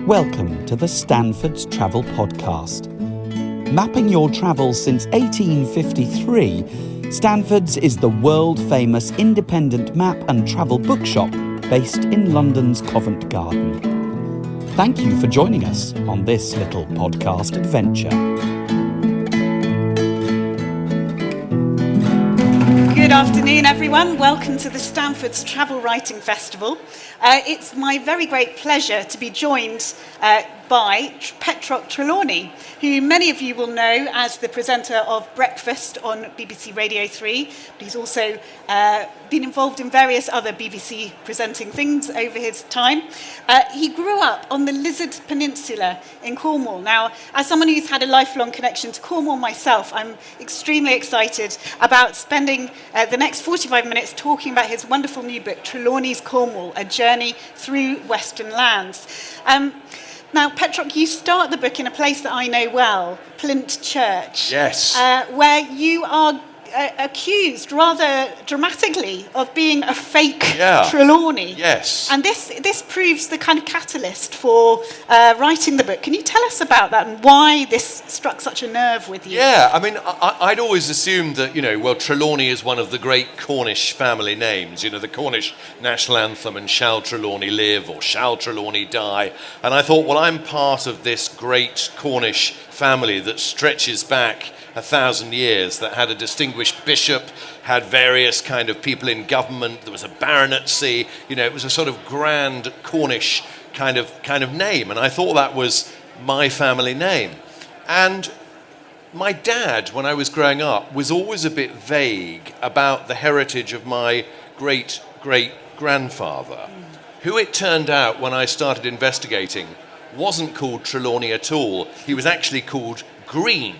Welcome to the Stanfords Travel Podcast. Mapping your travels since 1853, Stanfords is the world-famous independent map and travel bookshop based in London's Covent Garden. Thank you for joining us on this little podcast adventure. Good afternoon, everyone. Welcome to the Stanfords Travel Writing Festival. It's my very great pleasure to be joined by Petroc Trelawny, who many of you will know as the presenter of Breakfast on BBC Radio 3. But he's also been involved in various other BBC presenting things over his time. He grew up on the Lizard Peninsula in Cornwall. Now, as someone who's had a lifelong connection to Cornwall myself, I'm extremely excited about spending the next 45 minutes talking about his wonderful new book, Trelawny's Cornwall, A Journey Through Western Lands. Now, Petroc, you start the book in a place that I know well, Plint Church. Yes. Where you are accused rather dramatically of being a fake Trelawny. Yes. And this proves the kind of catalyst for writing the book. Can you tell us about that and why this struck such a nerve with you? Yeah, I mean, I'd always assumed that, Trelawny is one of the great Cornish family names, the Cornish national anthem and Shall Trelawny Live or Shall Trelawny Die. And I thought, well, I'm part of this great Cornish family that stretches back 1,000 years, that had a distinguished bishop, had various kind of people in government, there was a baronetcy, it was a sort of grand Cornish kind of name, and I thought that was my family name. And my dad, when I was growing up, was always a bit vague about the heritage of my great-great-grandfather, who it turned out when I started investigating wasn't called Trelawny at all. He was actually called Green.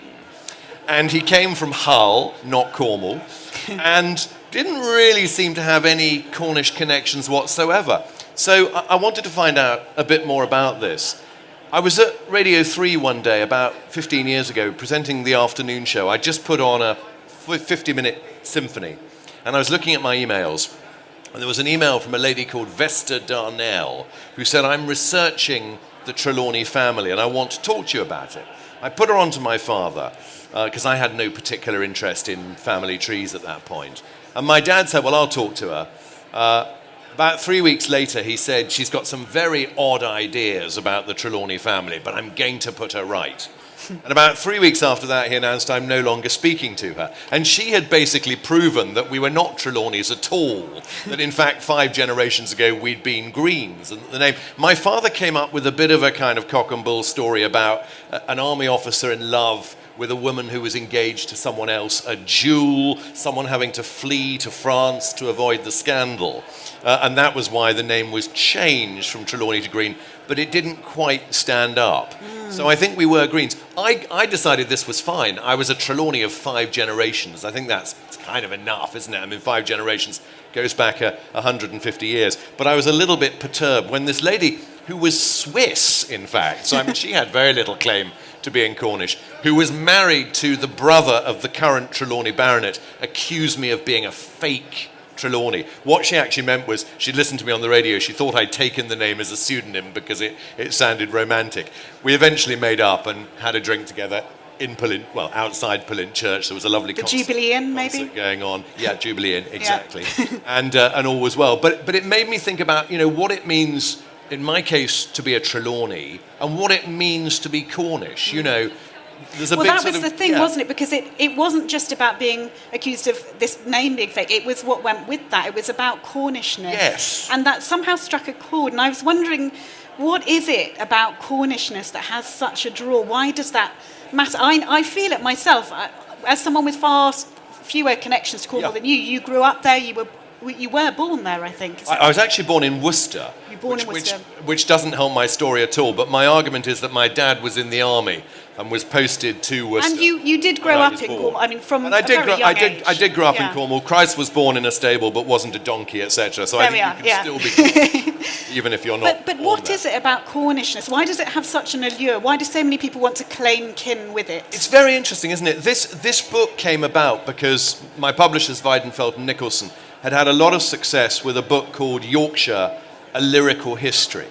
And he came from Hull, not Cornwall, and didn't really seem to have any Cornish connections whatsoever. So I wanted to find out a bit more about this. I was at Radio 3 one day about 15 years ago presenting the afternoon show. I just put on a 50-minute symphony, and I was looking at my emails. And there was an email from a lady called Vesta Darnell who said, I'm researching the Trelawny family and I want to talk to you about it. I put her on to my father, because I had no particular interest in family trees at that point. And my dad said, well, I'll talk to her. About 3 weeks later, he said, she's got some very odd ideas about the Trelawny family, but I'm going to put her right. And about 3 weeks after that, he announced I'm no longer speaking to her. And she had basically proven that we were not Trelawnys at all, that in fact 5 generations ago we'd been Greens. And the name, my father came up with a bit of a kind of cock and bull story about an army officer in love with a woman who was engaged to someone else, a duel, someone having to flee to France to avoid the scandal. And that was why the name was changed from Trelawny to Green, but it didn't quite stand up. So I think we were Greens. I decided this was fine. I was a Trelawny of 5 generations. I think that's kind of enough, isn't it? I mean, 5 generations goes back 150 years. But I was a little bit perturbed when this lady, who was Swiss, in fact, so I mean, she had very little claim to being Cornish, who was married to the brother of the current Trelawny baronet, accused me of being a fake Trelawny. What she actually meant was, she listened to me on the radio, she thought I'd taken the name as a pseudonym because it sounded romantic. We eventually made up and had a drink together in outside Plint Church. There was a lovely concert going on. Yeah, Jubilee Inn, exactly. Yeah. And all was well. But it made me think about, what it means, in my case, to be a Trelawny, and what it means to be Cornish, There's a that was the thing, wasn't it? Because it wasn't just about being accused of this name being fake. It was what went with that. It was about Cornishness. Yes. And that somehow struck a chord. And I was wondering, what is it about Cornishness that has such a draw? Why does that matter? I feel it myself. As someone with far fewer connections to Cornwall than you, you grew up there, you were born there, I think. I was actually born in Worcester. You were born in Worcester. Which doesn't help my story at all, but my argument is that my dad was in the army and was posted to Worcester. And you did grow up in Cornwall, I mean, from a very young age. I did grow up in Cornwall. Christ was born in a stable but wasn't a donkey, etc. So I think you can still be Cornish, even if you're not But what is it about Cornishness? Why does it have such an allure? Why do so many people want to claim kin with it? It's very interesting, isn't it? This book came about because my publishers, Weidenfeld and Nicholson, had a lot of success with a book called Yorkshire, A Lyrical History.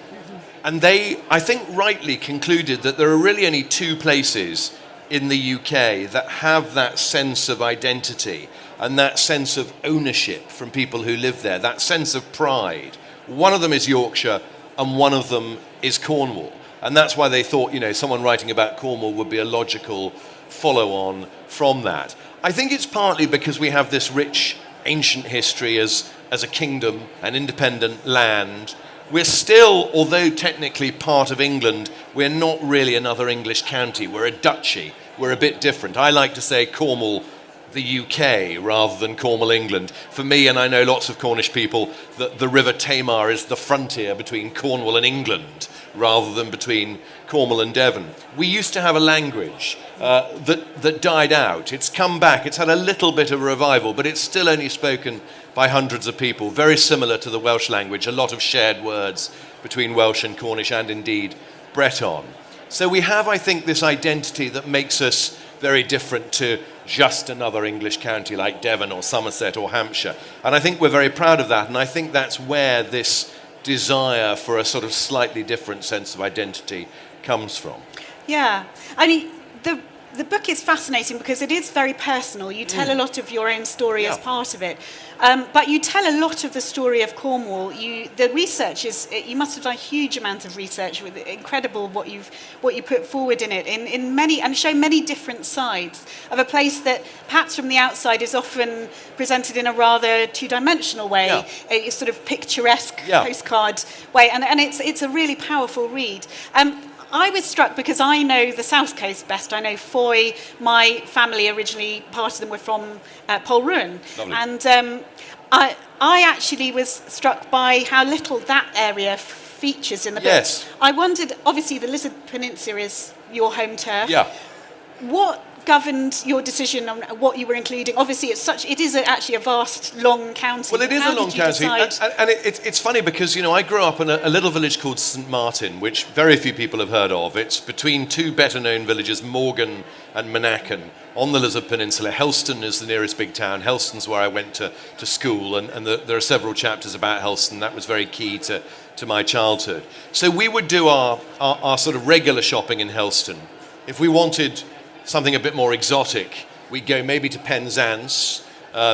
And they, I think, rightly concluded that there are really only two places in the UK that have that sense of identity and that sense of ownership from people who live there, that sense of pride. One of them is Yorkshire and one of them is Cornwall. And that's why they thought, someone writing about Cornwall would be a logical follow-on from that. I think it's partly because we have this rich ancient history as a kingdom, an independent land. We're still, although technically part of England, we're not really another English county. We're a duchy. We're a bit different. I like to say Cornwall, the UK, rather than Cornwall, England. For me, and I know lots of Cornish people, the River Tamar is the frontier between Cornwall and England, rather than between Cornwall and Devon. We used to have a language that died out. It's come back. It's had a little bit of a revival, but it's still only spoken by hundreds of people, very similar to the Welsh language, a lot of shared words between Welsh and Cornish and indeed Breton. So we have, I think, this identity that makes us very different to just another English county like Devon or Somerset or Hampshire. And I think we're very proud of that, and I think that's where this desire for a sort of slightly different sense of identity comes from. Yeah, I mean, the book is fascinating because it is very personal. You tell a lot of your own story as part of it, but you tell a lot of the story of Cornwall. The research is, you must have done a huge amount of research, with incredible what you put forward in it, in many, and show many different sides of a place that perhaps from the outside is often presented in a rather two-dimensional way, a sort of picturesque postcard way, and it's a really powerful read. I was struck because I know the South Coast best. I know Foy. My family originally, part of them were from Polruan. And I actually was struck by how little that area features in the book. Yes. I wondered, obviously the Lizard Peninsula is your home turf. Yeah. What governed your decision on what you were including? Obviously, it is actually a vast, long county. Well, it is How a long did you county, decide? and it's funny because I grew up in a little village called St Martin, which very few people have heard of. It's between two better-known villages, Morgan and Monacan, on the Lizard Peninsula. Helston is the nearest big town. Helston's where I went to school, and there are several chapters about Helston. That was very key to my childhood. So we would do our sort of regular shopping in Helston. If we wanted something a bit more exotic, we'd go maybe to Penzance,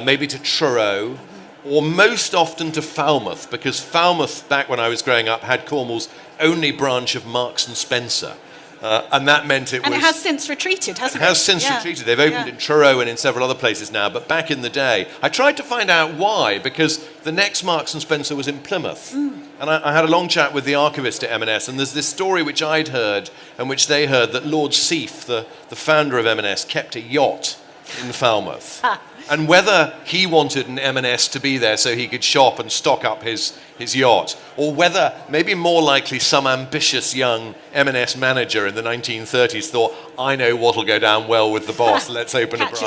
maybe to Truro, or most often to Falmouth, because Falmouth, back when I was growing up, had Cornwall's only branch of Marks and Spencer. And that meant it It has since retreated. They've opened in Truro and in several other places now, but back in the day, I tried to find out why, because the next Marks and Spencer was in Plymouth. And I had a long chat with the archivist at M&S, and there's this story which I'd heard, and which they heard, that Lord Seath, the founder of M&S, kept a yacht in Falmouth. And whether he wanted an M&S to be there so he could shop and stock up his yacht, or whether, maybe more likely, some ambitious young M&S manager in the 1930s thought, I know what'll go down well with the boss, let's open a branch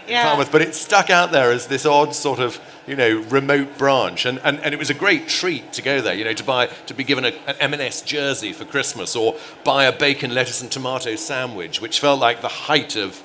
in Falmouth. But it stuck out there as this odd sort of, remote branch. And it was a great treat to go there, to be given an M&S jersey for Christmas, or buy a bacon, lettuce and tomato sandwich, which felt like the height of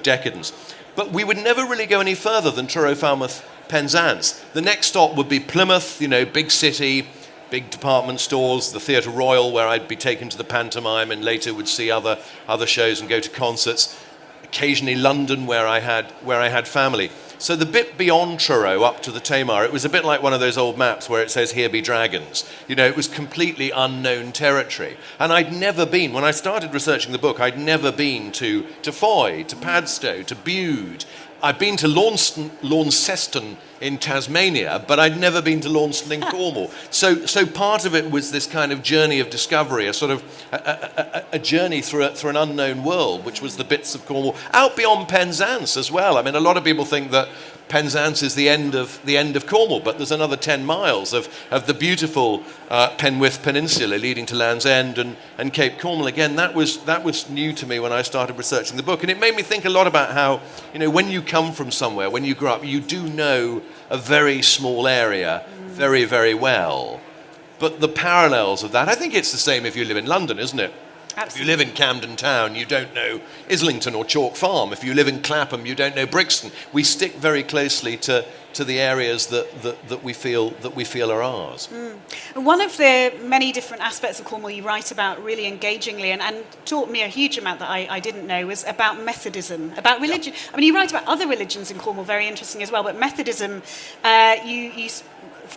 decadence. But we would never really go any further than Truro, Falmouth, Penzance. The next stop would be Plymouth, big city, big department stores, the Theatre Royal, where I'd be taken to the pantomime and later would see other shows and go to concerts. Occasionally London, where I had family. So the bit beyond Truro up to the Tamar, it was a bit like one of those old maps where it says, here be dragons. It was completely unknown territory. And I'd never been, when I started researching the book, I'd never been to Foy, to Padstow, to Bude. I'd been to Launceston in Tasmania, but I'd never been to Launceston in Cornwall. So part of it was this kind of journey of discovery, a sort of a journey through an unknown world, which was the bits of Cornwall out beyond Penzance as well. I mean, a lot of people think that Penzance is the end of Cornwall, but there's another 10 miles of the beautiful Penwith Peninsula leading to Land's End and Cape Cornwall. Again, that was new to me when I started researching the book, and it made me think a lot about how, when you come from somewhere, when you grow up, you do know a very small area very, very well. But the parallels of that, I think it's the same if you live in London, isn't it? Absolutely. If you live in Camden Town, you don't know Islington or Chalk Farm. If you live in Clapham, you don't know Brixton. We stick very closely to the areas that we feel are ours. One of the many different aspects of Cornwall you write about really engagingly and taught me a huge amount that I didn't know was about Methodism, about religion. Yeah. I mean, you write about other religions in Cornwall, very interesting as well, but Methodism, you've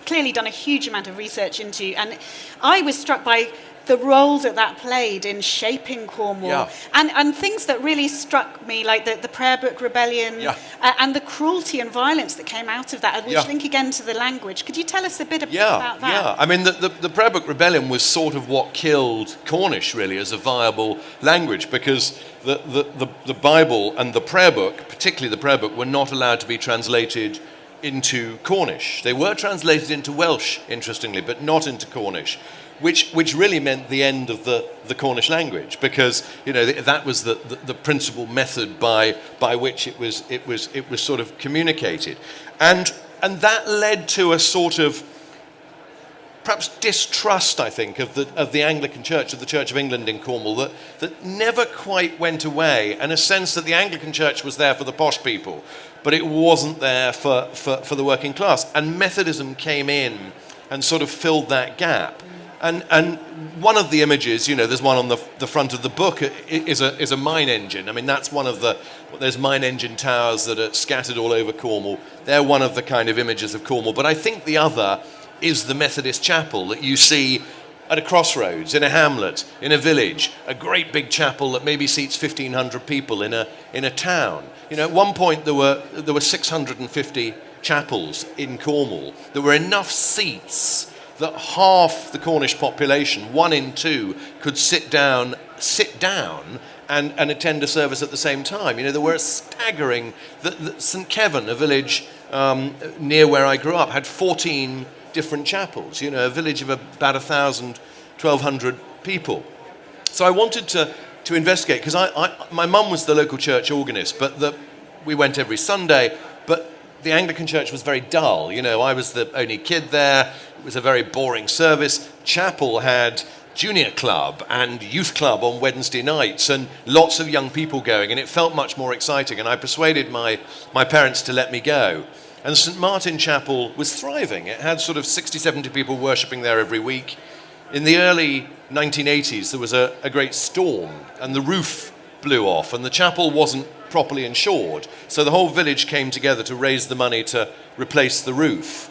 clearly done a huge amount of research into, and I was struck by the role that played in shaping Cornwall, and things that really struck me, like the Prayer Book Rebellion, and the cruelty and violence that came out of that, which link again to the language. Could you tell us a bit about that? Yeah, I mean, the Prayer Book Rebellion was sort of what killed Cornish, really, as a viable language, because the Bible and the Prayer Book, particularly the Prayer Book, were not allowed to be translated into Cornish. They were translated into Welsh, interestingly, but not into Cornish. Which really meant the end of the Cornish language, because that was the principal method by which it was sort of communicated, and that led to a sort of perhaps distrust, I think, of the Anglican Church, of the Church of England in Cornwall, that never quite went away, and a sense that the Anglican Church was there for the posh people, but it wasn't there for the working class, and Methodism came in and sort of filled that gap. And one of the images, there's one on the front of the book, is a mine engine. I mean, that's one of there's mine engine towers that are scattered all over Cornwall. They're one of the kind of images of Cornwall. But I think the other is the Methodist chapel that you see at a crossroads, in a hamlet, in a village, a great big chapel that maybe seats 1,500 people in a town. At one point there were 650 chapels in Cornwall. There were enough seats that half the Cornish population, 1 in 2, could sit down and attend a service at the same time. There were a staggering... St Kevin, a village near where I grew up, had 14 different chapels, a village of about 1,000, 1,200 people. So I wanted to investigate, because my mum was the local church organist, but we went every Sunday, but the Anglican Church was very dull. I was the only kid there. It was a very boring service. Chapel had junior club and youth club on Wednesday nights, and lots of young people going, and it felt much more exciting. And I persuaded my parents to let me go. And St Martin Chapel was thriving. It had sort of 60, 70 people worshipping there every week. In the early 1980s, there was a great storm, and the roof blew off, and the chapel wasn't properly insured. So the whole village came together to raise the money to replace the roof.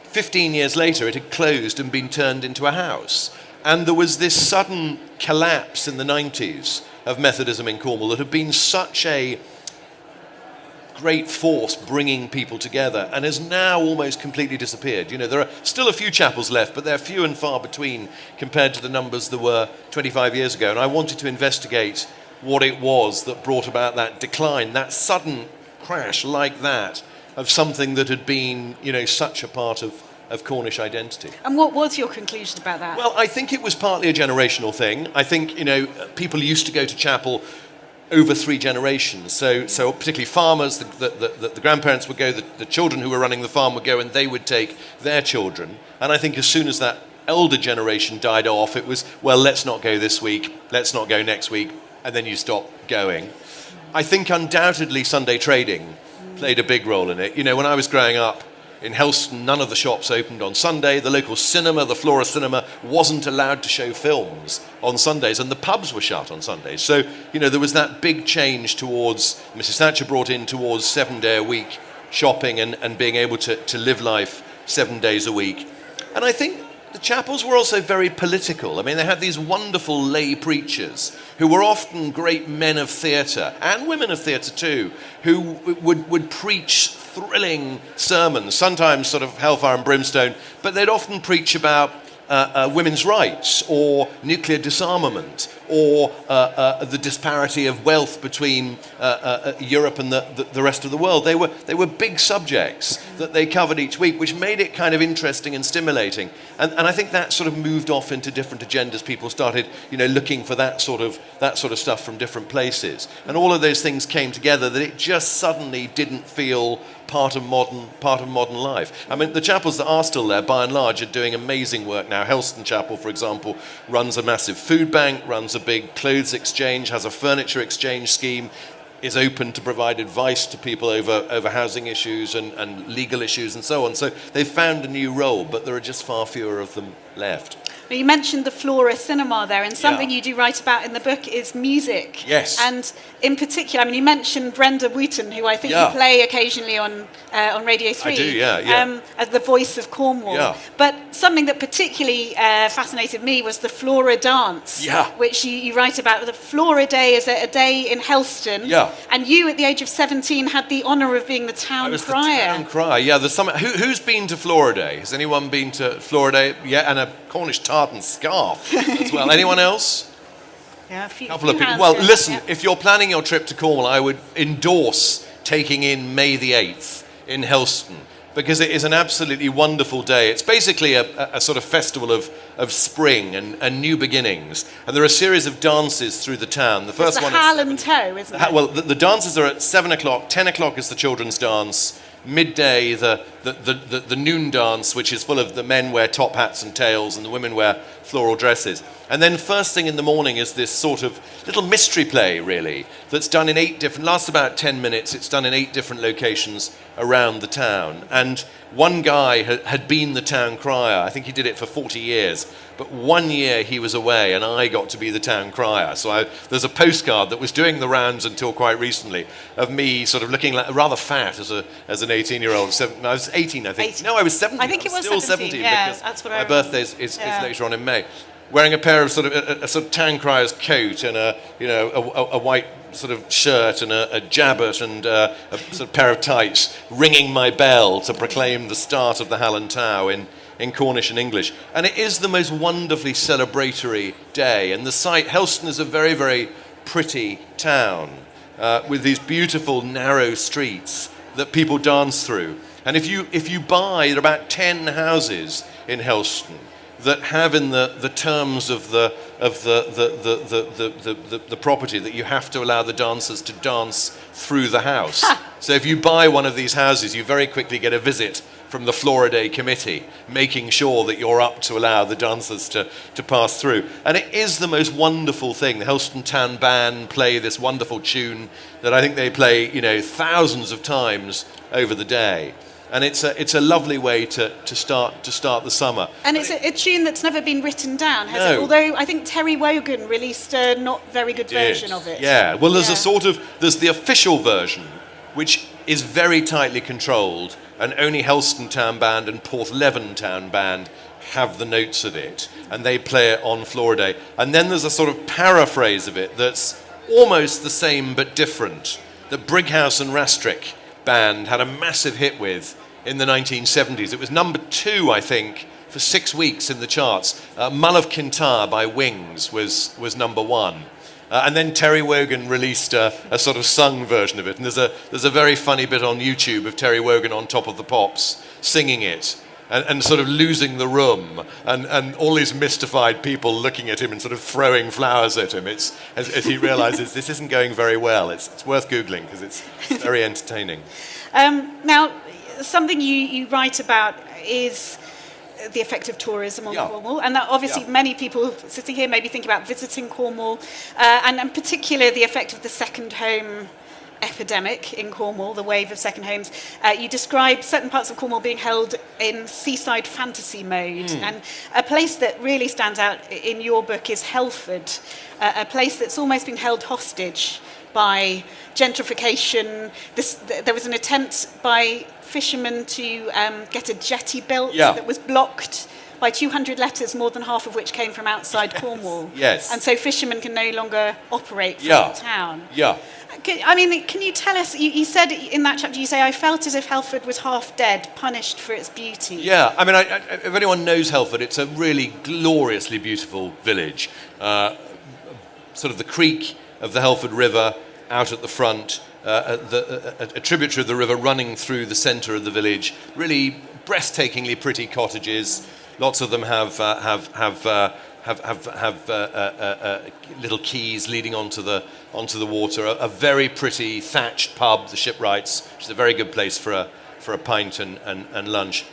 15 years later, it had closed and been turned into a house. And there was this sudden collapse in the 90s of Methodism in Cornwall that had been such a great force bringing people together, and has now almost completely disappeared. There are still a few chapels left, but they're few and far between compared to the numbers there were 25 years ago. And I wanted to investigate what it was that brought about that decline, that sudden crash like that of something that had been, such a part of Cornish identity. And what was your conclusion about that? Well, I think it was partly a generational thing. I think, people used to go to chapel over 3 generations. So particularly farmers, the grandparents would go, the children who were running the farm would go, and they would take their children. And I think as soon as that elder generation died off, it was, well, let's not go this week, let's not go next week, and then you stop going. I think undoubtedly Sunday trading played a big role in it. When I was growing up in Helston, none of the shops opened on Sunday. The local cinema, the Flora Cinema, wasn't allowed to show films on Sundays, and the pubs were shut on Sundays. So, there was that big change towards, Mrs. Thatcher brought in towards 7-day-a-week shopping and being able to live life 7 days a week. And I think the chapels were also very political. I mean, they had these wonderful lay preachers who were often great men of theatre, and women of theatre too, who would preach thrilling sermons, sometimes sort of hellfire and brimstone, but they'd often preach about women's rights or nuclear disarmament or the disparity of wealth between Europe and the rest of the world. They were big subjects that they covered each week, which made it kind of interesting and stimulating. And I think that sort of moved off into different agendas. People started, looking for that sort of stuff from different places. And all of those things came together that it just suddenly didn't feel part of modern life. I mean, the chapels that are still there, by and large, are doing amazing work now. Helston Chapel, for example, runs a massive food bank, runs a big clothes exchange, has a furniture exchange scheme, is open to provide advice to people over housing issues and legal issues and so on. So they've found a new role, but there are just far fewer of them left. Well, you mentioned the Flora Cinema there, and something you do write about in the book is music. Yes. And in particular, I mean, you mentioned Brenda Wooten, who I think you play occasionally on Radio 3. I do, yeah. As the voice of Cornwall. Yeah. But something that particularly fascinated me was the Flora Dance, which you write about. The Flora Day is a day in Helston. Yeah. And you, at the age of 17, had the honour of being the town crier. I was the town crier, yeah. Who's been to Flora Day? Has anyone been to Flora Day? Yeah, and a Cornish tartan scarf as well. Anyone else? Yeah, a couple of people. Well, listen, if you're planning your trip to Cornwall, I would endorse taking in May the 8th in Helston, because it is an absolutely wonderful day. It's basically a sort of festival of spring and new beginnings. And there are a series of dances through the town. The first one is Harland Toe, isn't it? Well, the dances are at 7 o'clock. 10 o'clock is the children's dance. Midday, the noon dance, which is full of the men wear top hats and tails and the women wear floral dresses. And then first thing in the morning is this sort of little mystery play, really, that's done in lasts about 10 minutes. It's done in 8 different locations around the town. And one guy had been the town crier. I think he did it for 40 years. But 1 year he was away and I got to be the town crier. So there's a postcard that was doing the rounds until quite recently of me sort of looking rather fat as an 18-year-old. I was 18, I think. 18. No, I was 17. I think it was still 17, yeah, because that's what my I birthday is later on in May. Wearing a pair of sort of a sort of town crier's coat and a white sort of shirt and a jabot and a sort of pair of tights, ringing my bell to proclaim the start of the Halland Tow in Cornish and English. And it is the most wonderfully celebratory day. And the site, Helston, is a very, very pretty town with these beautiful narrow streets that people dance through. And if you buy, there are about 10 houses in Helston that have in the terms of the property that you have to allow the dancers to dance through the house. So if you buy one of these houses, you very quickly get a visit from the Flora Day committee, making sure that you're up to allow the dancers to pass through. And it is the most wonderful thing. The Helston Town Band play this wonderful tune that I think they play, thousands of times over the day. And it's a lovely way to start the summer. And it's a tune that's never been written down, has it? Although I think Terry Wogan released a not very good version of it. Yeah, well, there's the official version, which is very tightly controlled, and only Helston Town Band and Porthleven Town Band have the notes of it, and they play it on Flora Day. And then there's a sort of paraphrase of it that's almost the same but different, that Brighouse and Rastrick Band had a massive hit with in the 1970s. It was number 2, I think, for 6 weeks in the charts. Mull of Kintyre by Wings was number 1. And then Terry Wogan released a sort of sung version of it. And there's a very funny bit on YouTube of Terry Wogan on Top of the Pops singing it and sort of losing the room and all these mystified people looking at him and sort of throwing flowers at him. It's as he realizes this isn't going very well. It's worth Googling because it's very entertaining. Now, something you write about is the effect of tourism on Cornwall, and that obviously many people sitting here maybe think about visiting Cornwall, and in particular the effect of the second home epidemic in Cornwall, the wave of second homes. You describe certain parts of Cornwall being held in seaside fantasy mode, and a place that really stands out in your book is Helford, a place that's almost been held hostage by gentrification. There was an attempt by fishermen to get a jetty built that was blocked by 200 letters, more than half of which came from outside Cornwall. Yes. And so fishermen can no longer operate from the town. Yeah. I mean, can you tell us, you said in that chapter, you say, I felt as if Helford was half dead, punished for its beauty. Yeah, I mean, if anyone knows Helford, it's a really gloriously beautiful village. Sort of the creek of the Helford River out at the front, a tributary of the river running through the centre of the village. Really breathtakingly pretty cottages. Lots of them have little quays leading onto the water. A very pretty thatched pub, the Shipwrights, which is a very good place for a pint and lunch.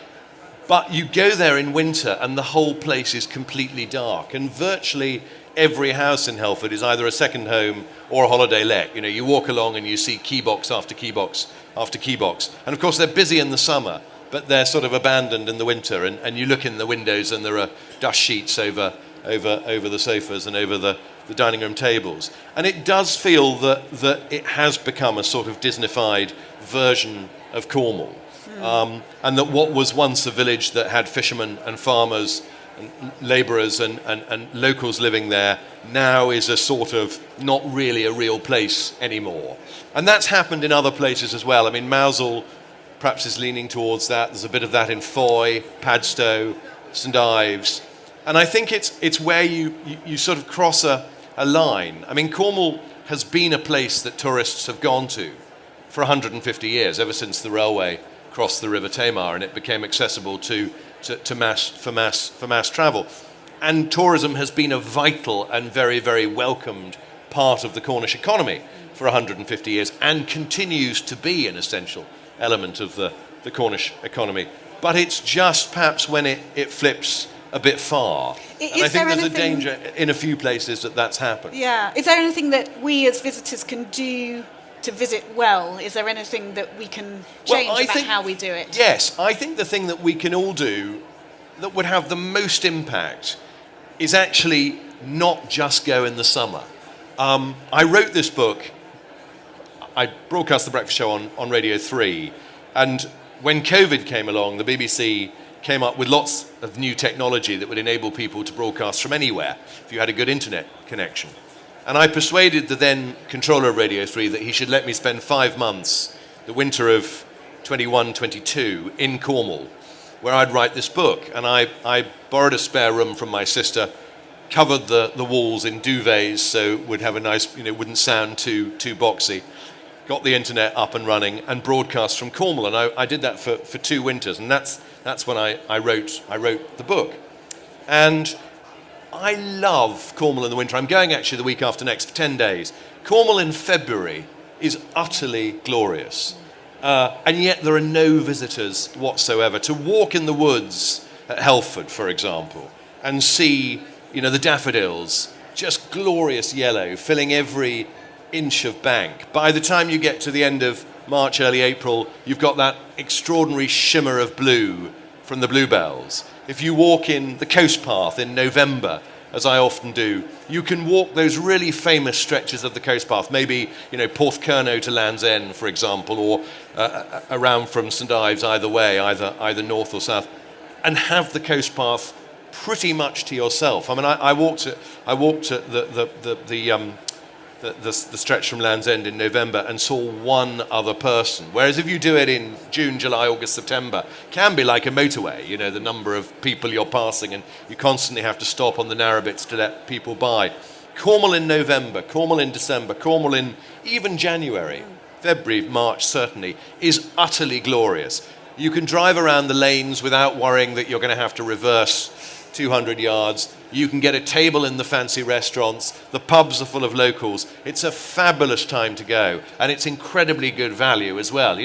But you go there in winter and the whole place is completely dark, and virtually every house in Helford is either a second home or a holiday let. You know, you walk along and you see key box after key box after key box. And of course they're busy in the summer, but they're sort of abandoned in the winter. And you look in the windows and there are dust sheets over the sofas and over the dining room tables. And it does feel that it has become a sort of Disneyfied version of Cornwall. And that what was once a village that had fishermen and farmers and labourers and locals living there now is a sort of not really a real place anymore. And that's happened in other places as well. I mean, Mousehole perhaps is leaning towards that. There's a bit of that in Foy, Padstow, St Ives. And I think it's where you sort of cross a line. I mean, Cornwall has been a place that tourists have gone to for 150 years, ever since the railway crossed the River Tamar and it became accessible to mass travel. And tourism has been a vital and very, very welcomed part of the Cornish economy for 150 years and continues to be an essential element of the Cornish economy. But it's just perhaps when it flips a bit far. And I think there's a danger in a few places that's happened. Yeah. Is there anything that we as visitors can do to visit well? Is there anything that we can change about how we do it? Yes, I think the thing that we can all do that would have the most impact is actually not just go in the summer. I wrote this book, I broadcast the breakfast show on Radio 3, and when COVID came along, the BBC came up with lots of new technology that would enable people to broadcast from anywhere if you had a good internet connection. And I persuaded the then controller of Radio 3 that he should let me spend 5 months, the winter of 21-22, in Cornwall, where I'd write this book. And I borrowed a spare room from my sister, covered the walls in duvets so it would have a nice, wouldn't sound too boxy, got the internet up and running, and broadcast from Cornwall. And I did that for 2 winters, and that's when I wrote the book. And I love Cornwall in the winter. I'm going actually the week after next for 10 days. Cornwall in February is utterly glorious. And yet there are no visitors whatsoever. To walk in the woods at Helford, for example, and see, the daffodils, just glorious yellow, filling every inch of bank. By the time you get to the end of March, early April, you've got that extraordinary shimmer of blue from the bluebells. If you walk in the coast path in November, as I often do, you can walk those really famous stretches of the coast path, maybe, Porthcurno to Land's End, for example, or around from St Ives either way, either north or south, and have the coast path pretty much to yourself. I mean, I walked at the stretch from Land's End in November and saw one other person. Whereas if you do it in June, July, August, September, it can be like a motorway, the number of people you're passing, and you constantly have to stop on the narrow bits to let people by. Cornwall in November, Cornwall in December, Cornwall in even January, February, March certainly, is utterly glorious. You can drive around the lanes without worrying that you're going to have to reverse 200 yards. You can get a table in the fancy restaurants. The pubs are full of locals. It's a fabulous time to go, and it's incredibly good value as well.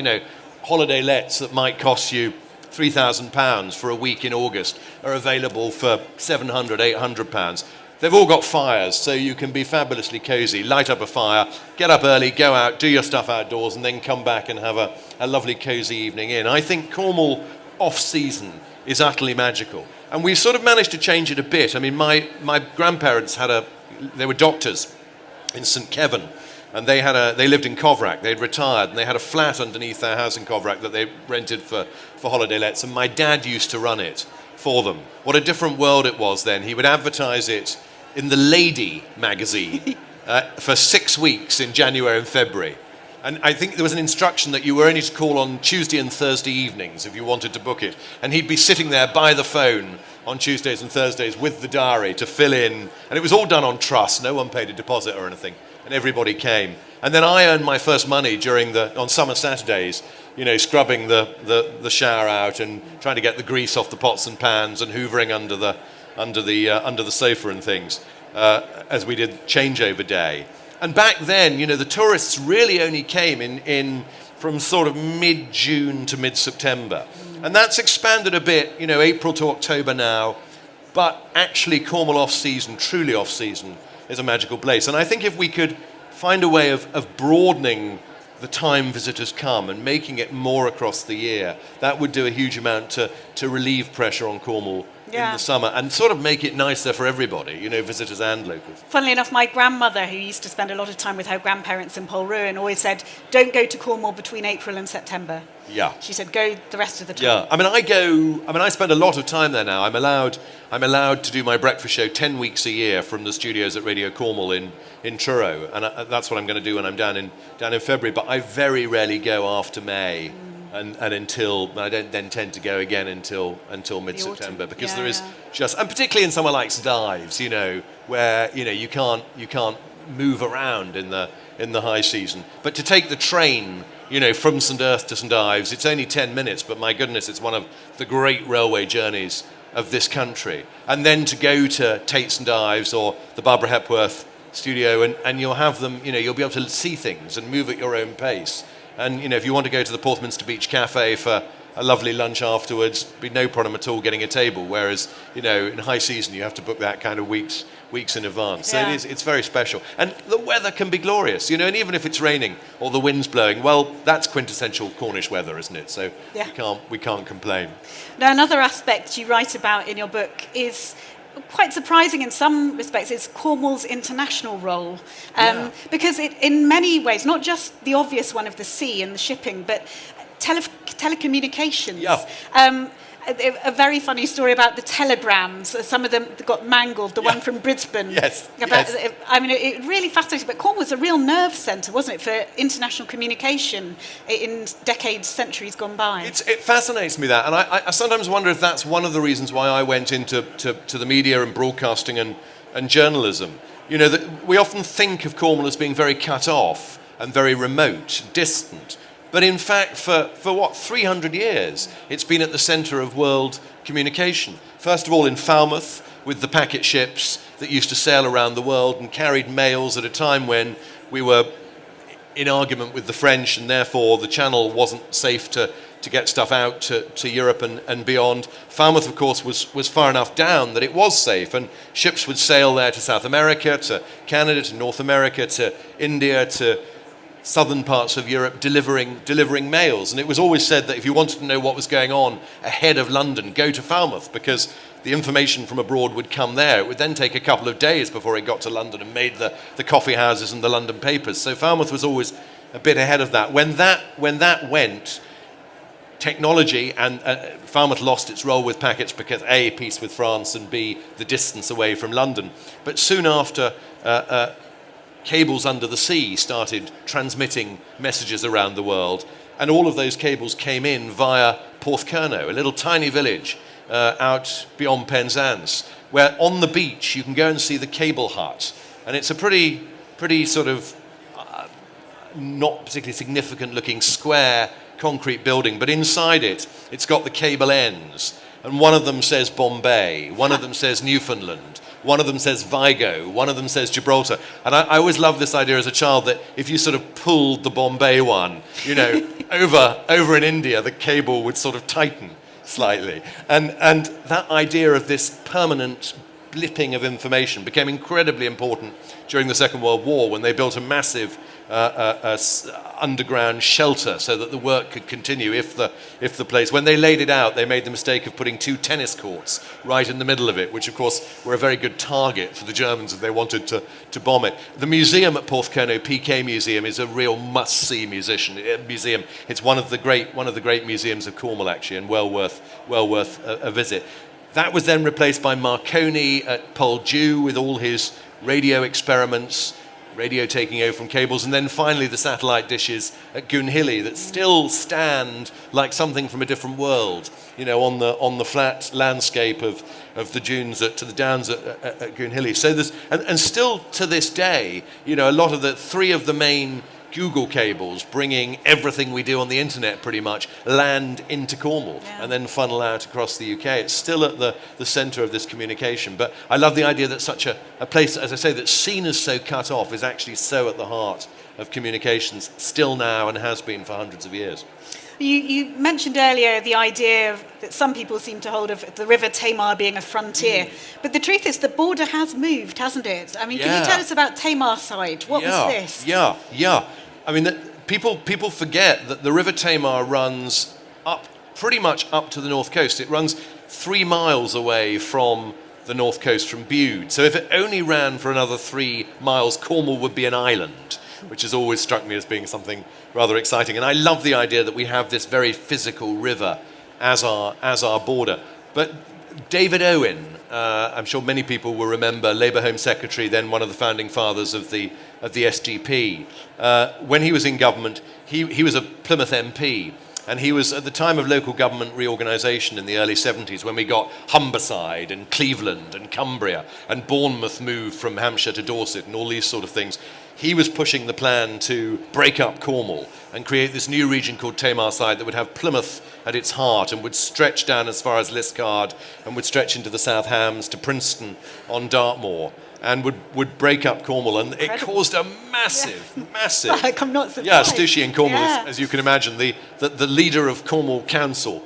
Holiday lets that might cost you £3,000 for a week in August are available for £700, £800. They've all got fires, so you can be fabulously cosy. Light up a fire, get up early, go out, do your stuff outdoors, and then come back and have a lovely cosy evening in. I think Cornwall off-season is utterly magical. And we've sort of managed to change it a bit. I mean, my grandparents they were doctors in St Kevin, and they lived in Coverack. They'd retired, and they had a flat underneath their house in Coverack that they rented for holiday lets, and my dad used to run it for them. What a different world it was then. He would advertise it in the Lady magazine for 6 weeks in January and February. And I think there was an instruction that you were only to call on Tuesday and Thursday evenings if you wanted to book it. And he'd be sitting there by the phone on Tuesdays and Thursdays with the diary to fill in. And it was all done on trust. No one paid a deposit or anything. And everybody came. And then I earned my first money on summer Saturdays, scrubbing the shower out and trying to get the grease off the pots and pans and hoovering under the sofa and things as we did changeover day. And back then, the tourists really only came in from sort of mid-June to mid-September. And that's expanded a bit, April to October now. But actually, Cornwall off-season, truly off-season, is a magical place. And I think if we could find a way of broadening the time visitors come and making it more across the year, that would do a huge amount to relieve pressure on Cornwall in the summer and sort of make it nicer for everybody, visitors and locals. Funnily enough, my grandmother, who used to spend a lot of time with her grandparents in Polruan, always said, don't go to Cornwall between April and September. Yeah. She said, go the rest of the time. Yeah. I spend a lot of time there now. I'm allowed to do my breakfast show 10 weeks a year from the studios at Radio Cornwall in Truro. And that's what I'm going to do when I'm down in February. But I very rarely go after May. And until I don't then tend to go again until mid-September, because there is and particularly in somewhere like St Ives, where you can't move around in the high season. But to take the train, from St Earth to St Ives, it's only 10 minutes, but my goodness, it's one of the great railway journeys of this country. And then to go to Tate St Ives or the Barbara Hepworth studio, and you'll have them, you'll be able to see things and move at your own pace. And, if you want to go to the Porthminster Beach Cafe for a lovely lunch afterwards, be no problem at all getting a table. Whereas, in high season, you have to book that kind of weeks in advance. So it's very special. And the weather can be glorious, and even if it's raining or the wind's blowing, well, that's quintessential Cornish weather, isn't it? So we can't complain. Now, another aspect you write about in your book is quite surprising in some respects, is Cornwall's international role. Because it, in many ways, not just the obvious one of the sea and the shipping, but telecommunications. Yeah. A very funny story about the telegrams. Some of them got mangled, the one from Brisbane. Yes. It really fascinating. But Cornwall was a real nerve centre, wasn't it, for international communication in decades, centuries gone by? It fascinates me that. And I sometimes wonder if that's one of the reasons why I went into to the media and broadcasting and journalism. That we often think of Cornwall as being very cut off and very remote, distant. But in fact, for 300 years, it's been at the centre of world communication. First of all, in Falmouth, with the packet ships that used to sail around the world and carried mails at a time when we were in argument with the French, and therefore the Channel wasn't safe to get stuff out to Europe and beyond. Falmouth, of course, was far enough down that it was safe, and ships would sail there to South America, to Canada, to North America, to India, to southern parts of Europe, delivering mails. And it was always said that if you wanted to know what was going on ahead of London, go to Falmouth, because the information from abroad would come there. It would then take a couple of days before it got to London and made the coffee houses and the London papers. So Falmouth was always a bit ahead of that. When that went, technology, and Falmouth lost its role with packets because A, peace with France, and B, the distance away from London. But soon after, cables under the sea started transmitting messages around the world, and all of those cables came in via Porthcurno, a little tiny village out beyond Penzance, where on the beach you can go and see the cable hut, and it's a pretty sort of not particularly significant looking square concrete building, but inside it's got the cable ends, and one of them says Bombay, one of them says Newfoundland, one of them says Vigo, one of them says Gibraltar. And I always loved this idea as a child that if you sort of pulled the Bombay one, over in India, the cable would sort of tighten slightly. And that idea of this permanent blipping of information became incredibly important during the Second World War, when they built a massive underground shelter so that the work could continue if the place, when they laid it out, they made the mistake of putting 2 tennis courts right in the middle of it, which of course were a very good target for the Germans if they wanted to bomb it. The museum at Porthcurno, PK Museum, is a real must-see museum. It's one of the great museums of Cornwall, actually, and well worth a visit. That was then replaced by Marconi at Poldhu with all his radio experiments, radio taking over from cables, and then finally the satellite dishes at Goonhilly that still stand like something from a different world, on the flat landscape of the dunes to the downs at Goonhilly. So there's and still to this day, a lot of the 3 of the main Google cables, bringing everything we do on the internet pretty much, land into Cornwall and then funnel out across the UK. It's still at the centre of this communication. But I love the idea that such a place, as I say, that's seen as so cut off is actually so at the heart of communications, still now and has been for hundreds of years. You mentioned earlier the idea that some people seem to hold of the River Tamar being a frontier. But the truth is the border has moved, hasn't it? I mean, can you tell us about Tamar side? What was this? Yeah. I mean, people forget that the River Tamar runs up pretty much up to the north coast. It runs 3 miles away from the north coast from Bude. So if it only ran for another 3 miles, Cornwall would be an island, which has always struck me as being something rather exciting. And I love the idea that we have this very physical river as our border. But David Owen, I'm sure many people will remember, Labour Home Secretary, then one of the founding fathers of the SGP. When he was in government, he was a Plymouth MP. And he was at the time of local government reorganisation in the early 70s, when we got Humberside and Cleveland and Cumbria and Bournemouth moved from Hampshire to Dorset and all these sort of things. He was pushing the plan to break up Cornwall and create this new region called Tamarside that would have Plymouth at its heart and would stretch down as far as Liscard and would stretch into the South Hams to Princeton on Dartmoor, and would break up Cornwall. And it caused a massive... Like, I'm not surprised. Yeah, Stushy in Cornwall, as you can imagine, the leader of Cornwall Council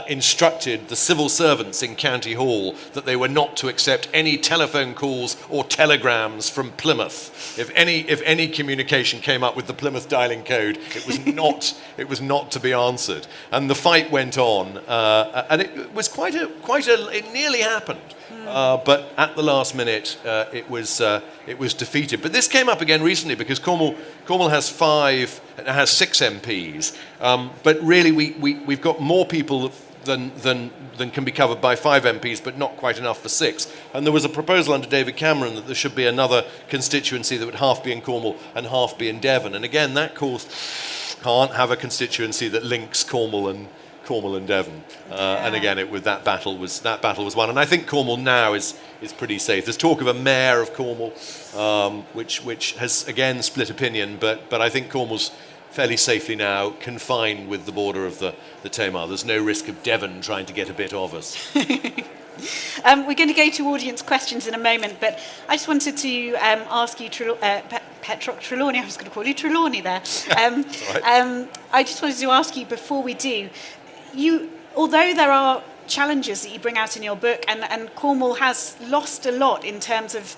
instructed the civil servants in County Hall that they were not to accept any telephone calls or telegrams from Plymouth. If any communication came up with the Plymouth dialing code, it was not to be answered. And the fight went on, and it was it nearly happened. But at the last minute, it was defeated. But this came up again recently because Cornwall has 6 MPs. But really, we've got more people than can be covered by 5 MPs, but not quite enough for 6. And there was a proposal under David Cameron that there should be another constituency that would half be in Cornwall and half be in Devon. And again, that can't have a constituency that links Cornwall and Devon, and again, that battle was won. And I think Cornwall now is pretty safe. There's talk of a mayor of Cornwall, which has again split opinion, but I think Cornwall's fairly safely now confined with the border of the Tamar. There's no risk of Devon trying to get a bit of us. We're going to go to audience questions in a moment, but I just wanted to ask you, Petroc Trelawny, I was going to call you Trelawny there. I just wanted to ask you before we do, although there are challenges that you bring out in your book, and Cornwall has lost a lot in terms of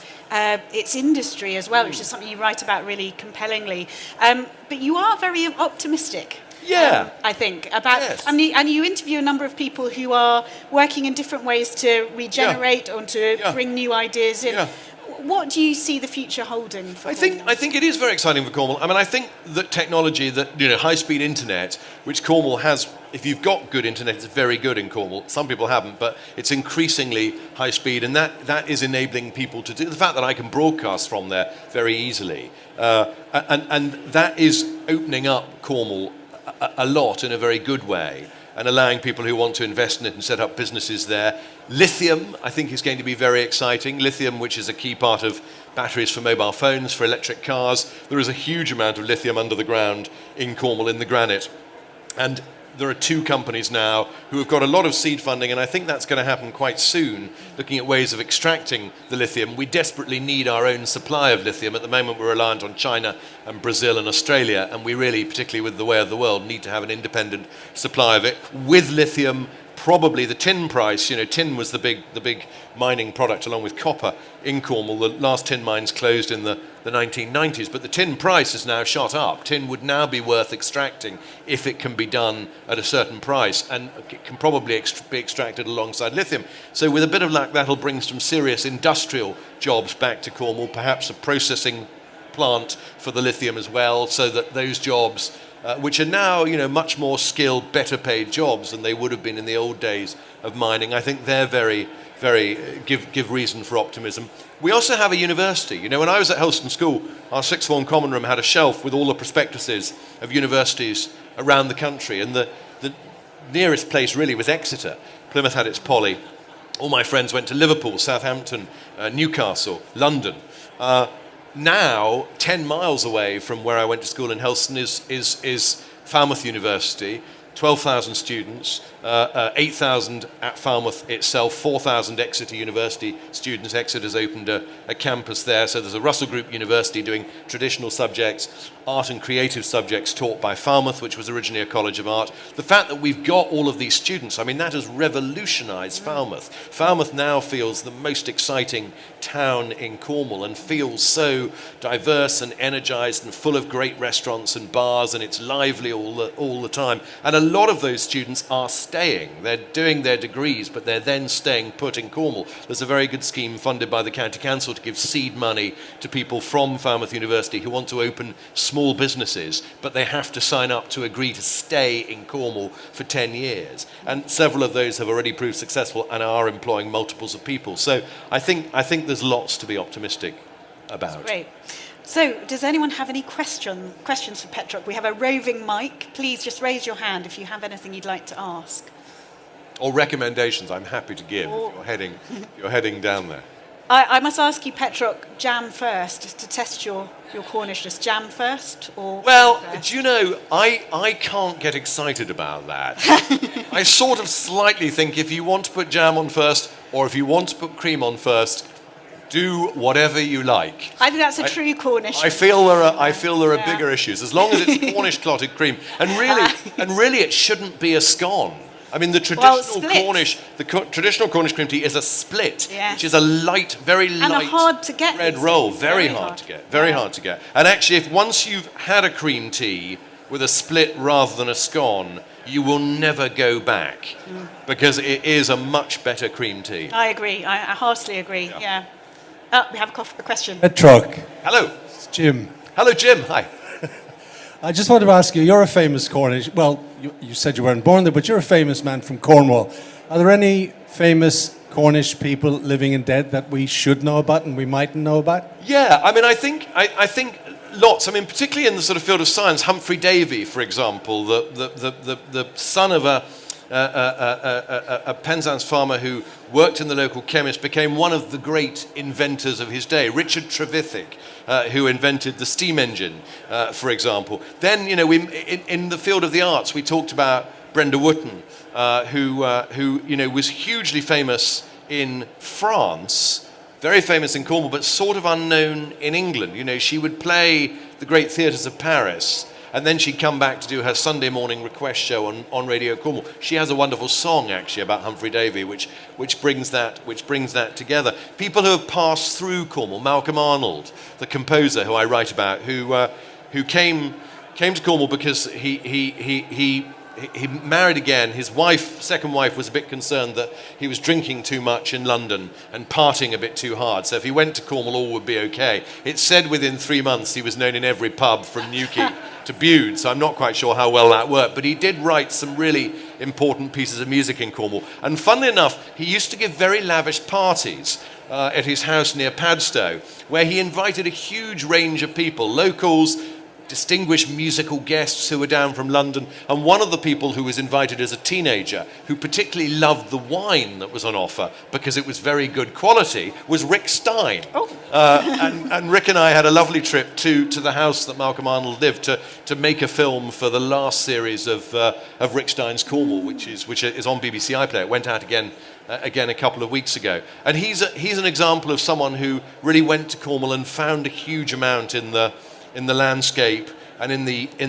its industry as well, which is something you write about really compellingly. But you are very optimistic. I think about, and you interview a number of people who are working in different ways to regenerate or to bring new ideas in. What do you see the future holding for Cornwall? I think it is very exciting for Cornwall. I mean, I think that technology, that high-speed internet, which Cornwall has, if you've got good internet, it's very good in Cornwall. Some people haven't, but it's increasingly high speed, and that is enabling people to do the fact that I can broadcast from there very easily, and that is opening up Cornwall a lot in a very good way, and allowing people who want to invest in it and set up businesses there. Lithium, I think, is going to be very exciting. Lithium, which is a key part of batteries for mobile phones, for electric cars. There is a huge amount of lithium under the ground in Cornwall, in the granite. And there are 2 companies now who have got a lot of seed funding, and I think that's going to happen quite soon, looking at ways of extracting the lithium. We desperately need our own supply of lithium. At the moment, we're reliant on China and Brazil and Australia, and we really, particularly with the way of the world, need to have an independent supply of it. With lithium, probably the tin price, tin was the big mining product along with copper in Cornwall. The last tin mines closed in the 1990s, but the tin price has now shot up. Tin would now be worth extracting if it can be done at a certain price, and it can probably be extracted alongside lithium. So with a bit of luck, that'll bring some serious industrial jobs back to Cornwall, perhaps a processing plant for the lithium as well, so that those jobs, which are now, much more skilled, better paid jobs than they would have been in the old days of mining, I think they're very, very give reason for optimism. We also have a university. When I was at Helston School, our sixth form common room had a shelf with all the prospectuses of universities around the country, and the nearest place really was Exeter. Plymouth had its Poly. All my friends went to Liverpool, Southampton, Newcastle, London. now, 10 miles away from where I went to school in Helston is Falmouth University. 12,000 students, 8,000 at Falmouth itself, 4,000 Exeter University students. Exeter's opened a campus there, so there's a Russell Group University doing traditional subjects, art and creative subjects taught by Falmouth, which was originally a college of art. The fact that we've got all of these students, I mean, that has revolutionised Falmouth. Falmouth now feels the most exciting town in Cornwall and feels so diverse and energised and full of great restaurants and bars, and it's lively all the time. And a lot of those students are staying. They're doing their degrees, but they're then staying put in Cornwall. There's a very good scheme funded by the County Council to give seed money to people from Falmouth University who want to open small businesses, but they have to sign up to agree to stay in Cornwall for 10 years. And several of those have already proved successful and are employing multiples of people. So I think there's lots to be optimistic about. Great. So, does anyone have any questions for Petroc? We have a roving mic. Please just raise your hand if you have anything you'd like to ask. Or recommendations I'm happy to give if you're heading down there. I must ask you, Petroc, jam first to test your Cornishness. Jam first or Well, first? do you know, I can't get excited about that. I sort of slightly think if you want to put jam on first or if you want to put cream on first, do whatever you like. I think that's a true Cornish. I feel there are bigger issues as long as it's Cornish clotted cream, and really it shouldn't be a scone. I mean, the traditional traditional Cornish cream tea is a split, which is a light, very light, and hard to get red roll, very hard to get, very hard to get. And actually, if once you've had a cream tea with a split rather than a scone, you will never go back because it is a much better cream tea. I agree. I heartily agree. Yeah. Oh, we have a question. Petroc. Hello. It's Jim. Hello, Jim. Hi. I just wanted to ask you, you're a famous Cornish, well, you said you weren't born there, but you're a famous man from Cornwall. Are there any famous Cornish people living and dead that we should know about and we mightn't know about? Yeah, I mean, I think lots. I mean, particularly in the sort of field of science, Humphrey Davy, for example, the son of a Penzance farmer who worked in the local chemist, became one of the great inventors of his day. Richard Trevithick, who invented the steam engine, for example. Then, you know, in the field of the arts, we talked about Brenda Wotton, who you know, was hugely famous in France, very famous in Cornwall, but sort of unknown in England. You know, she would play the great theatres of Paris, and then she'd come back to do her Sunday morning request show on Radio Cornwall. She has a wonderful song, actually, about Humphrey Davy, which brings that together. People who have passed through Cornwall, Malcolm Arnold, the composer who I write about, who came to Cornwall because he married again. His second wife, was a bit concerned that he was drinking too much in London and partying a bit too hard. So if he went to Cornwall, all would be okay. It's said within 3 months he was known in every pub from Newquay to Bude, so I'm not quite sure how well that worked. But he did write some really important pieces of music in Cornwall. And funnily enough, he used to give very lavish parties at his house near Padstow, where he invited a huge range of people, locals, distinguished musical guests who were down from London, and one of the people who was invited as a teenager, who particularly loved the wine that was on offer because it was very good quality, was Rick Stein. And Rick and I had a lovely trip to the house that Malcolm Arnold lived to make a film for the last series of Rick Stein's Cornwall, which is on BBC iPlayer. It went out again a couple of weeks ago. And he's an example of someone who really went to Cornwall and found a huge amount in the landscape and in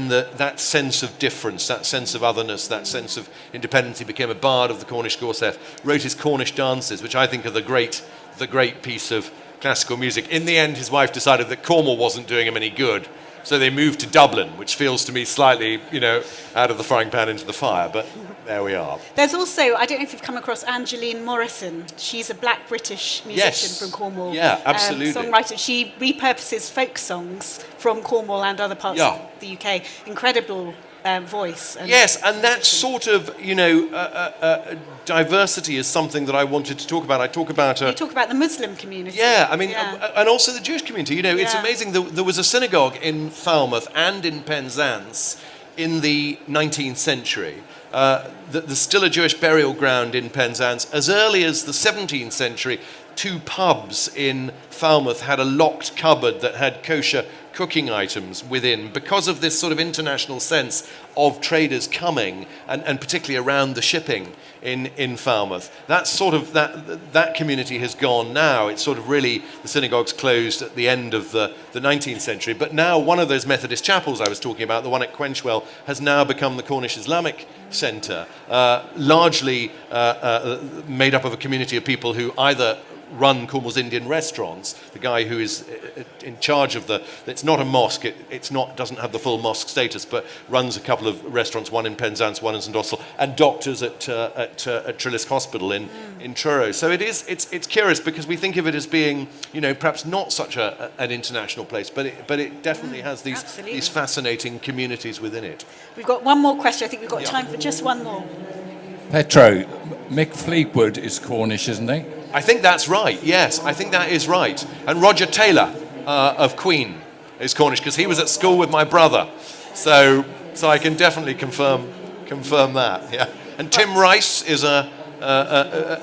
that sense of difference, that sense of otherness, that sense of independence. He became a bard of the Cornish Gorseth, wrote his Cornish dances, which I think are the great piece of classical music. In the end, his wife decided that Cornwall wasn't doing him any good, so they moved to Dublin, which feels to me slightly, you know, out of the frying pan into the fire, but there we are. There's also, I don't know if you've come across Angeline Morrison. She's a black British musician from Cornwall. Yeah, absolutely. Songwriter. She repurposes folk songs from Cornwall and other parts of the UK. Incredible voice. Yes, and that sort of, you know, diversity is something that I wanted to talk about. You talk about the Muslim community. Yeah, I mean, and also the Jewish community. You know, it's amazing. There was a synagogue in Falmouth and in Penzance in the 19th century. There's still a Jewish burial ground in Penzance. As early as the 17th century, 2 pubs in Falmouth had a locked cupboard that had kosher cooking items within, because of this sort of international sense of traders coming, and particularly around the shipping in Falmouth. That's sort of, that community has gone now. It's sort of really, the synagogue's closed at the end of the 19th century, but now one of those Methodist chapels I was talking about, the one at Quenchwell, has now become the Cornish Islamic Centre, largely made up of a community of people who either run Cornwall's Indian restaurants. The guy who is in charge of it's not a mosque, doesn't have the full mosque status, but runs a couple of restaurants, one in Penzance, one in St Austell, and doctors at Trillis Hospital in Truro. So it's curious, because we think of it as being, perhaps not such an international place, but it definitely has these fascinating communities within it. We've got one more question. I think we've got time for just one more. Petro, Mick Fleetwood is Cornish, isn't he? I think that's right, yes, I think that is right. And Roger Taylor of Queen is Cornish, because he was at school with my brother. So I can definitely confirm that, yeah. And Tim Rice is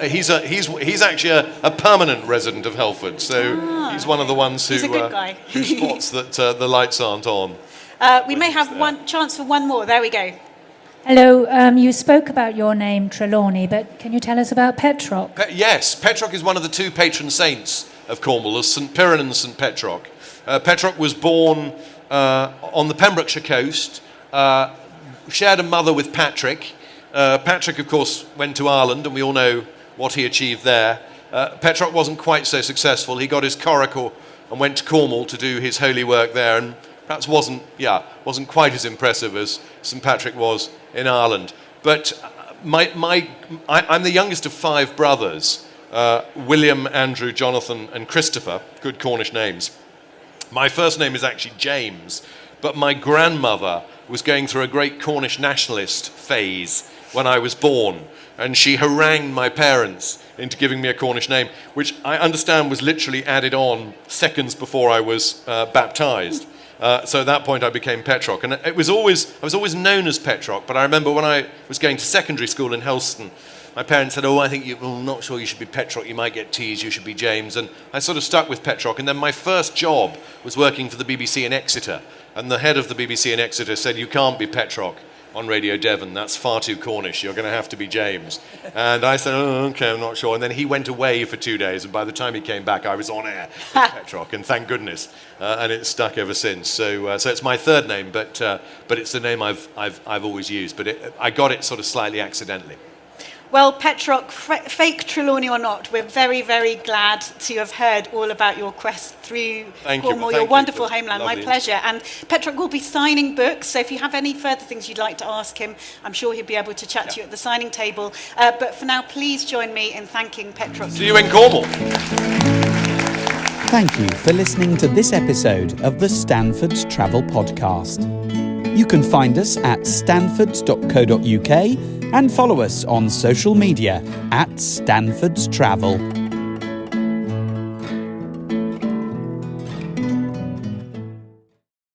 he's actually a permanent resident of Helford, so he's one of the ones who spots that the lights aren't on. We may have one chance for one more. There we go. Hello, you spoke about your name, Trelawny, but can you tell us about Petroc? Yes, Petroc is one of the 2 patron saints of Cornwall, there's St Piran and St Petroc. Petroc was born on the Pembrokeshire coast, shared a mother with Patrick. Patrick, of course, went to Ireland, and we all know what he achieved there. Petroc wasn't quite so successful. He got his coracle and went to Cornwall to do his holy work there, and perhaps wasn't quite as impressive as St Patrick was in Ireland. But I'm the youngest of 5 brothers, William, Andrew, Jonathan and Christopher, good Cornish names. My first name is actually James, but my grandmother was going through a great Cornish nationalist phase when I was born, and she harangued my parents into giving me a Cornish name, which I understand was literally added on seconds before I was baptised. So at that point I became Petroc, and I was always known as Petroc. But I remember when I was going to secondary school in Helston, my parents said, "Oh, I think I'm not sure you should be Petroc. You might get teased. You should be James." And I sort of stuck with Petroc. And then my first job was working for the BBC in Exeter, and the head of the BBC in Exeter said, "You can't be Petroc on Radio Devon. That's far too Cornish. You're going to have to be James." And I said, "Oh, okay, I'm not sure." And then he went away for 2 days, and by the time he came back, I was on air with Petroc, and thank goodness. And it's stuck ever since. So it's my third name, but it's the name I've always used. But I got it sort of slightly accidentally. Well, Petroc, fake Trelawney or not, we're very, very glad to have heard all about your quest through Cornwall, your wonderful homeland. My pleasure. And Petroc will be signing books, so if you have any further things you'd like to ask him, I'm sure he'll be able to chat to you at the signing table. But for now, please join me in thanking Petroc. See you in Cornwall. Thank you for listening to this episode of the Stanfords Travel Podcast. You can find us at stanfords.co.uk and follow us on social media at Stanfords Travel.